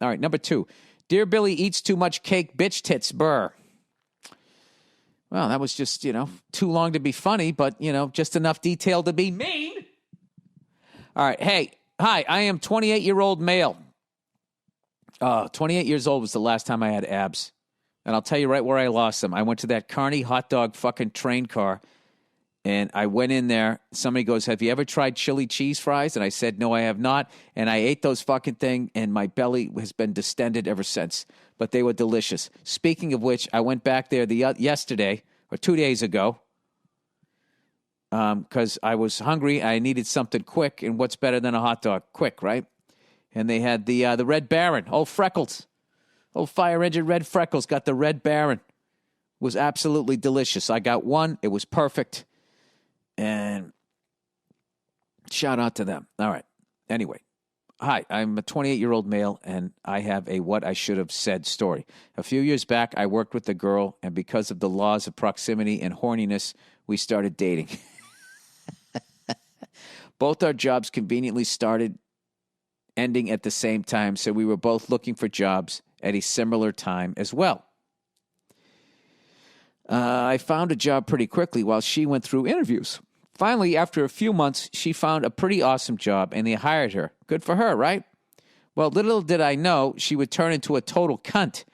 All right, number 2. Dear Billy eats too much cake, bitch tits, Burr. Well, that was just, too long to be funny, but, just enough detail to be mean. All right, hey, hi, I am 28-year-old male. 28 years old was the last time I had abs. And I'll tell you right where I lost them. I went to that Carney hot dog fucking train car, and I went in there. Somebody goes, have you ever tried chili cheese fries? And I said, no, I have not. And I ate those fucking thing, and my belly has been distended ever since. But they were delicious. Speaking of which, I went back there yesterday, or 2 days ago, because I was hungry. I needed something quick, and what's better than a hot dog? Quick, right? And they had the Red Baron, old Freckles. Old fire engine Red Freckles got the Red Baron. Was absolutely delicious. I got one. It was perfect. And shout out to them. All right. Anyway. Hi, I'm a 28-year-old male, and I have a what I should have said story. A few years back, I worked with a girl, and because of the laws of proximity and horniness, we started dating. Both our jobs conveniently started ending at the same time, so we were both looking for jobs at a similar time as well. I found a job pretty quickly while she went through interviews. Finally, after a few months, she found a pretty awesome job, and they hired her. Good for her, right? Well, little did I know she would turn into a total cunt,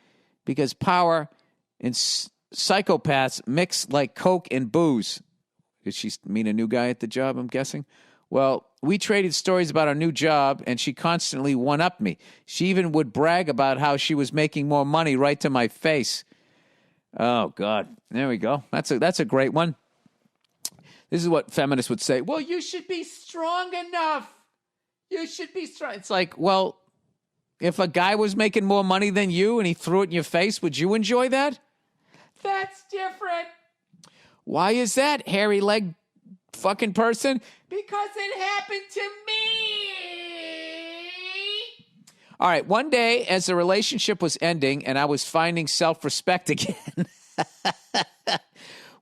because power and psychopaths mix like coke and booze. Did she meet a new guy at the job, I'm guessing? Well, we traded stories about our new job, and she constantly one-upped me. She even would brag about how she was making more money right to my face. Oh, God. There we go. That's a great one. This is what feminists would say. Well, you should be strong enough. You should be strong. It's like, well, if a guy was making more money than you and he threw it in your face, would you enjoy that? That's different. Why is that, hairy leg fucking person? Because it happened to me. All right, one day as the relationship was ending and I was finding self-respect again,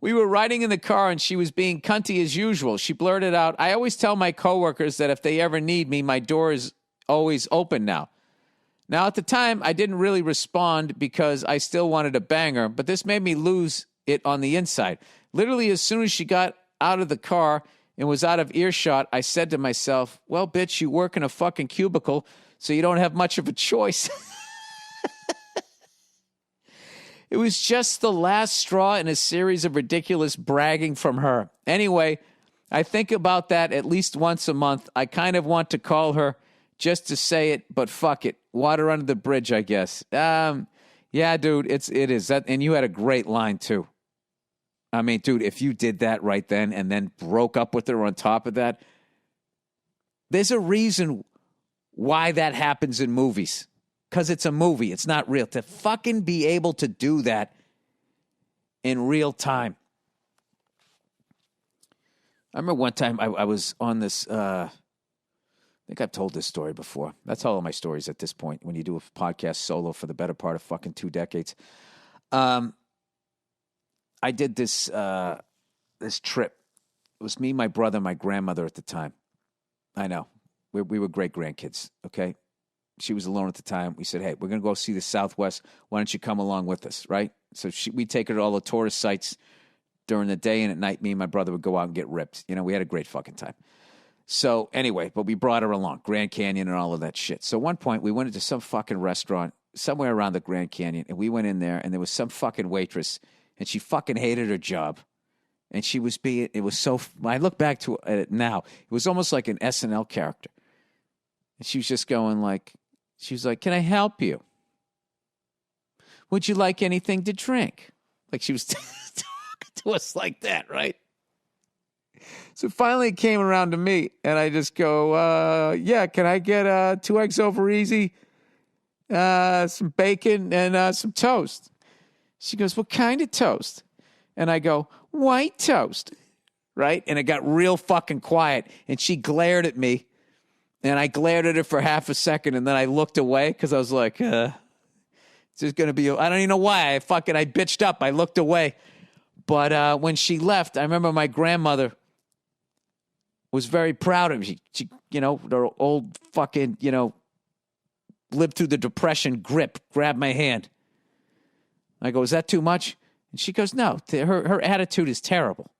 we were riding in the car and she was being cunty as usual. She blurted out, I always tell my coworkers that if they ever need me, my door is always open now. Now, at the time, I didn't really respond because I still wanted to bang her, but this made me lose it on the inside. Literally, as soon as she got out of the car and was out of earshot, I said to myself, well, bitch, you work in a fucking cubicle, so you don't have much of a choice. It was just the last straw in a series of ridiculous bragging from her. Anyway, I think about that at least once a month. I kind of want to call her just to say it, but fuck it. Water under the bridge, I guess. Yeah, dude, it is. That, and you had a great line, too. I mean, dude, if you did that right then and then broke up with her on top of that, there's a reason why that happens in movies. Because it's a movie. It's not real. To fucking be able to do that in real time. I remember one time I was on this, I think I've told this story before. That's all of my stories at this point when you do a podcast solo for the better part of fucking 2 decades. I did this trip. It was me, my brother, my grandmother at the time. I know. We were great grandkids, okay? She was alone at the time. We said, hey, we're going to go see the Southwest. Why don't you come along with us, right? So we'd take her to all the tourist sites during the day, and at night, me and my brother would go out and get ripped. You know, we had a great fucking time. So anyway, but we brought her along, Grand Canyon and all of that shit. So at one point, we went into some fucking restaurant somewhere around the Grand Canyon, and we went in there, and there was some fucking waitress, and she fucking hated her job. And she was being, it was so, when I look back to it now, it was almost like an SNL character. And she was just going like, she was like, can I help you? Would you like anything to drink? Like she was talking to us like that, right? So finally it came around to me, and I just go, yeah, can I get 2 eggs over easy, some bacon, and some toast? She goes, what kind of toast? And I go, white toast, right? And it got real fucking quiet, and she glared at me. And I glared at her for half a second, and then I looked away because I was like, this is going to be, I don't even know why. I bitched up. I looked away. But when she left, I remember my grandmother was very proud of me. She, you know, her old fucking, you know, lived through the Depression grip, grabbed my hand. I go, is that too much? And she goes, no, her attitude is terrible.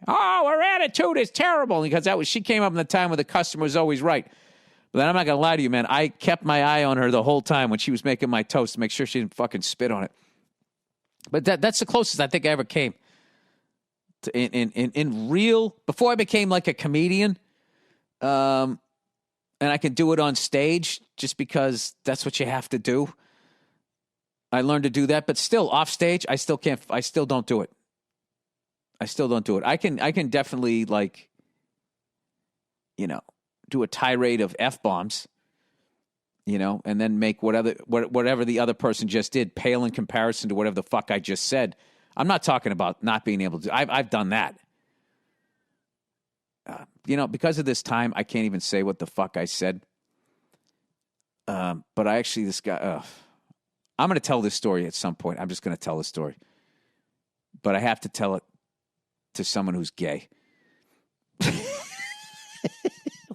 Oh, her attitude is terrible. Because she came up in the time when the customer was always right. But then I'm not going to lie to you, man. I kept my eye on her the whole time when she was making my toast to make sure she didn't fucking spit on it. But that's the closest I think I ever came to in real, before I became like a comedian, and I can do it on stage just because that's what you have to do. I learned to do that, but still off stage, I still don't do it. I still don't do it. I can definitely do a tirade of F-bombs, and then make whatever the other person just did pale in comparison to whatever the fuck I just said. I'm not talking about not being able to. I've done that. Because of this time, I can't even say what the fuck I said. But this guy, I'm going to tell this story at some point. I'm just going to tell this story. But I have to tell it to someone who's gay.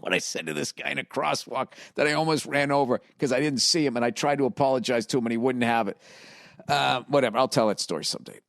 What I said to this guy in a crosswalk that I almost ran over because I didn't see him, and I tried to apologize to him, and he wouldn't have it. Whatever. I'll tell that story someday.